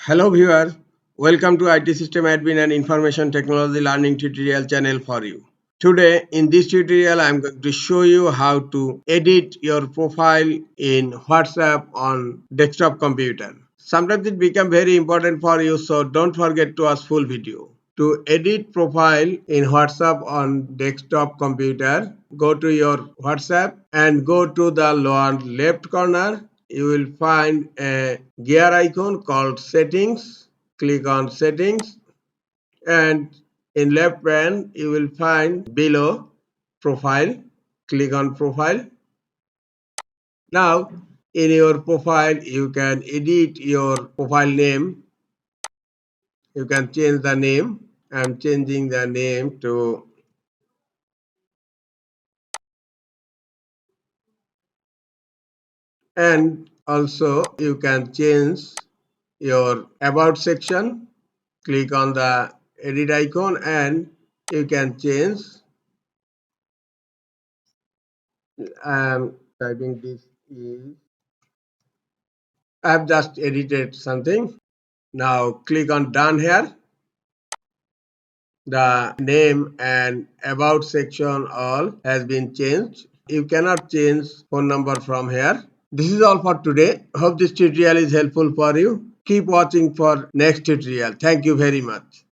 Hello viewer, welcome to IT System Admin and Information Technology Learning tutorial channel for you. Today in this tutorial I am going to show you how to edit your profile in WhatsApp on desktop computer. Sometimes it becomes very important for you, so don't forget to watch full video. To edit profile in WhatsApp on desktop computer, go to your WhatsApp and go to the lower left corner. You will find a gear icon called settings. Click on settings and in left hand you will find below profile. Click on profile. Now in your profile you can edit your profile name. You can change the name. I am changing the name to and also you can change your about section. Click on the edit icon and you can change. I am typing this is I have just edited something. Now click on done here. The name and about section all has been changed. You cannot change phone number from here. This is all for today. Hope this tutorial is helpful for you. Keep watching for next tutorial. Thank you very much.